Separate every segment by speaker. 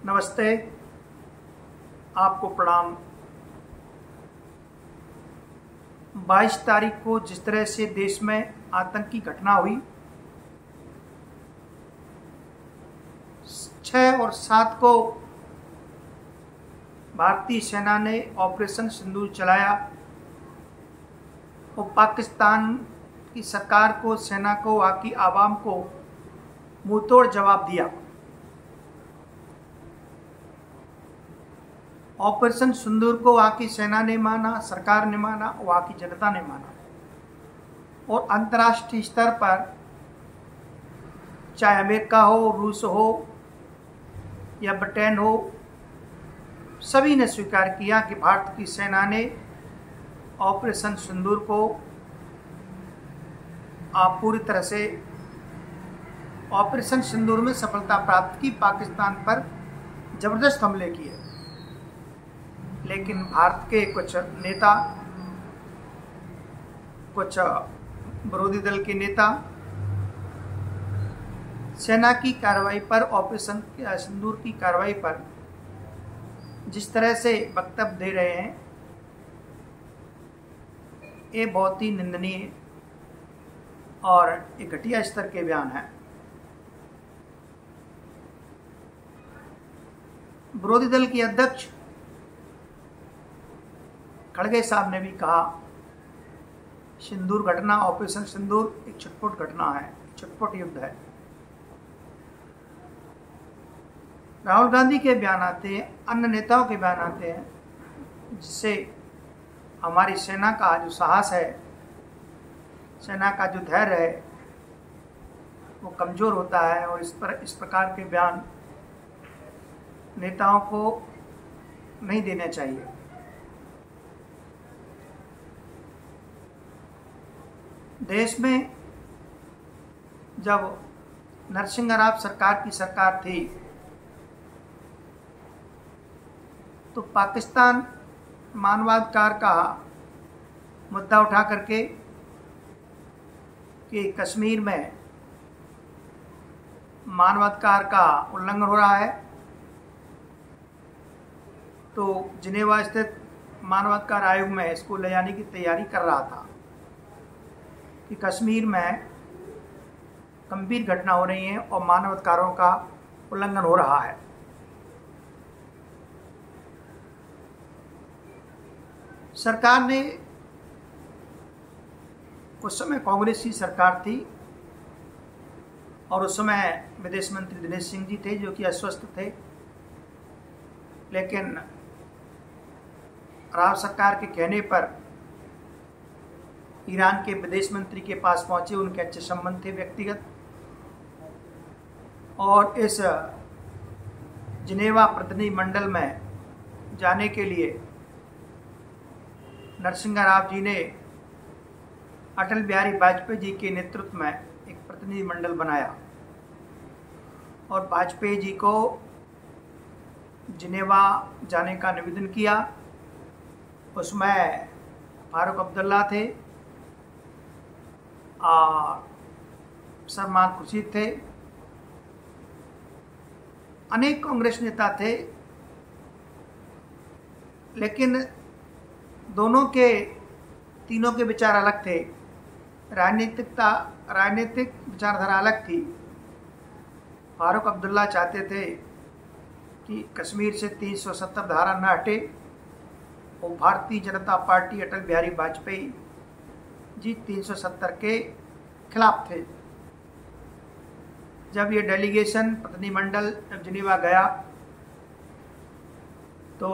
Speaker 1: नमस्ते, आपको प्रणाम। 22 तारीख को जिस तरह से देश में आतंकी घटना हुई, 6 और 7 को भारतीय सेना ने ऑपरेशन सिंदूर चलाया और पाकिस्तान की सरकार को, सेना को, वहाँ की आवाम को मुंहतोड़ जवाब दिया। ऑपरेशन सिंदूर को वहाँ की सेना ने माना, सरकार ने माना, वहाँ की जनता ने माना और अंतर्राष्ट्रीय स्तर पर चाहे अमेरिका हो, रूस हो या ब्रिटेन हो, सभी ने स्वीकार किया कि भारत की सेना ने ऑपरेशन सिंदूर को पूरी तरह से ऑपरेशन सिंदूर में सफलता प्राप्त की, पाकिस्तान पर जबरदस्त हमले किए। लेकिन भारत के कुछ नेता, कुछ विरोधी दल के नेता सेना की कार्रवाई पर, ऑपरेशन सिंदूर की कार्रवाई पर जिस तरह से वक्तव्य दे रहे हैं, ये बहुत ही निंदनीय और एक घटिया स्तर के बयान है। विरोधी दल के अध्यक्ष खड़गे साहब ने भी कहा, सिंदूर घटना, ऑपरेशन सिंदूर एक छुटपुट घटना है, छुटपुट युद्ध है। राहुल गांधी के बयान आते हैं, अन्य नेताओं के बयान आते हैं, जिससे हमारी सेना का जो साहस है, सेना का जो धैर्य है, वो कमजोर होता है और इस प्रकार के बयान नेताओं को नहीं देने चाहिए। देश में जब नरसिंह राव सरकार की सरकार थी तो पाकिस्तान मानवाधिकार का मुद्दा उठा करके कि कश्मीर में मानवाधिकार का उल्लंघन हो रहा है, तो जिनेवा स्थित मानवाधिकार आयोग में इसको ले जाने की तैयारी कर रहा था कि कश्मीर में गंभीर घटना हो रही है और मानवाधिकारों का उल्लंघन हो रहा है। सरकार ने, उस समय कांग्रेस की सरकार थी और उस समय विदेश मंत्री दिनेश सिंह जी थे जो कि अस्वस्थ थे, लेकिन राव सरकार के कहने पर ईरान के विदेश मंत्री के पास पहुंचे, उनके अच्छे संबंध थे व्यक्तिगत, और इस जिनेवा प्रतिनिधि मंडल में जाने के लिए नरसिंह राव जी ने अटल बिहारी वाजपेयी जी के नेतृत्व में एक प्रतिनिधि मंडल बनाया और वाजपेयी जी को जिनेवा जाने का निवेदन किया। उसमें फारूक अब्दुल्ला थे और सलमान खुर्शीद थे, अनेक कांग्रेस नेता थे, लेकिन तीनों के विचार अलग थे, राजनीतिक विचारधारा अलग थी। फारूक अब्दुल्ला चाहते थे कि कश्मीर से 370 धारा न हटे और भारतीय जनता पार्टी, अटल बिहारी वाजपेयी जी 370 के खिलाफ थे। जब ये डेलीगेशन, प्रतिनिधिमंडल जब जिनेवा गया तो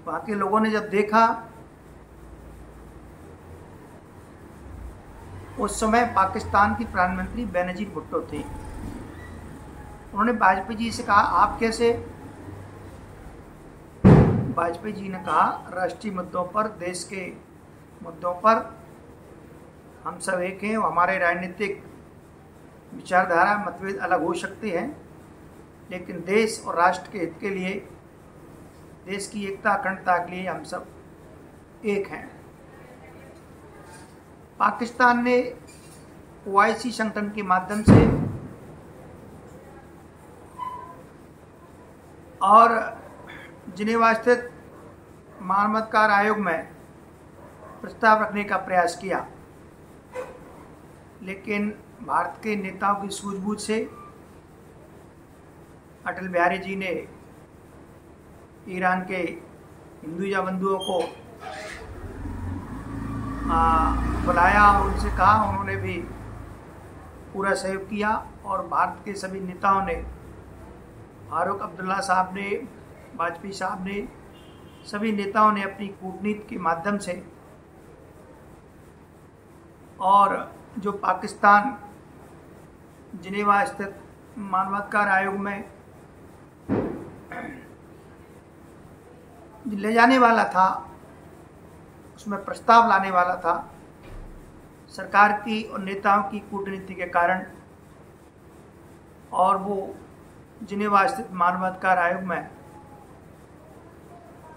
Speaker 1: वहाँ के लोगों ने जब देखा, उस समय पाकिस्तान की प्रधानमंत्री बेनजीर भुट्टो थी। उन्होंने वाजपेयी जी से कहा, आप कैसे? वाजपेयी जी ने कहा, राष्ट्रीय मुद्दों पर, देश के मुद्दों पर हम सब एक हैं। हमारे राजनीतिक विचारधारा, मतभेद अलग हो सकते हैं, लेकिन देश और राष्ट्र के हित के लिए, देश की एकता, अखंडता के लिए हम सब एक हैं। पाकिस्तान ने ओआईसी संगठन के माध्यम से और जिनेवा स्थित मानवाधिकार आयोग में प्रस्ताव रखने का प्रयास किया, लेकिन भारत के नेताओं की सूझबूझ से अटल बिहारी जी ने ईरान के हिंदुजा बंधुओं को बुलाया और उनसे कहा। उन्होंने भी पूरा सहयोग किया और भारत के सभी नेताओं ने, फारूक अब्दुल्ला साहब ने, वाजपेयी साहब ने, सभी नेताओं ने अपनी कूटनीति के माध्यम से और जो पाकिस्तान जिनेवा स्थित मानवाधिकार आयोग में ले जाने वाला था, उसमें प्रस्ताव लाने वाला था, सरकार की और नेताओं की कूटनीति के कारण और वो जिनेवा स्थित मानवाधिकार आयोग में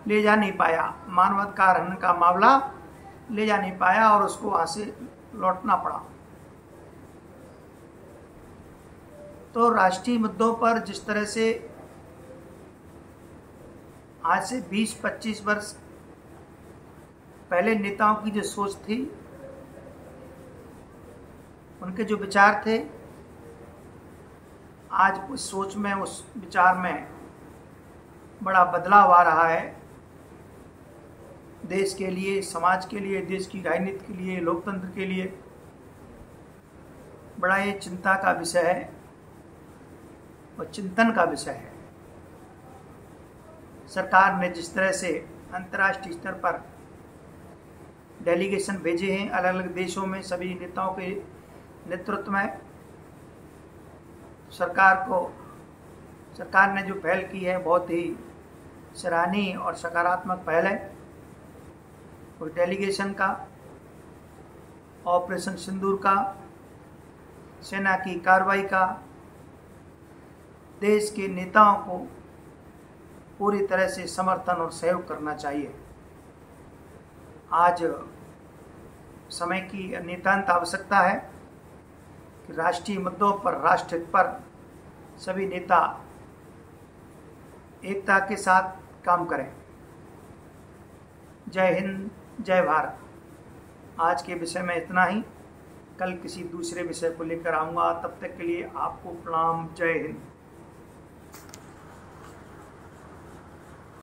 Speaker 1: ले जा नहीं पाया, मानवाधिकार हनन का मामला ले जा नहीं पाया और उसको वहाँ से लौटना पड़ा। तो राष्ट्रीय मुद्दों पर जिस तरह से आज से 20-25 वर्ष पहले नेताओं की जो सोच थी, उनके जो विचार थे, आज उस सोच में, उस विचार में बड़ा बदलाव आ रहा है। देश के लिए, समाज के लिए, देश की राजनीति के लिए, लोकतंत्र के लिए बड़ा ये चिंता का विषय है और चिंतन का विषय है। सरकार ने जिस तरह से अंतर्राष्ट्रीय स्तर पर डेलीगेशन भेजे हैं अलग अलग देशों में सभी नेताओं के नेतृत्व में, सरकार ने जो पहल की है बहुत ही सराहनीय और सकारात्मक पहल है। और डेलीगेशन का, ऑपरेशन सिंदूर का, सेना की कार्रवाई का देश के नेताओं को पूरी तरह से समर्थन और सहयोग करना चाहिए। आज समय की नितांत आवश्यकता है कि राष्ट्रीय मुद्दों पर, राष्ट्रहित पर सभी नेता एकता के साथ काम करें। जय हिंद, जय भारत। आज के विषय में इतना ही, कल किसी दूसरे विषय को लेकर आऊँगा। तब तक के लिए आपको प्रणाम। जय हिंद।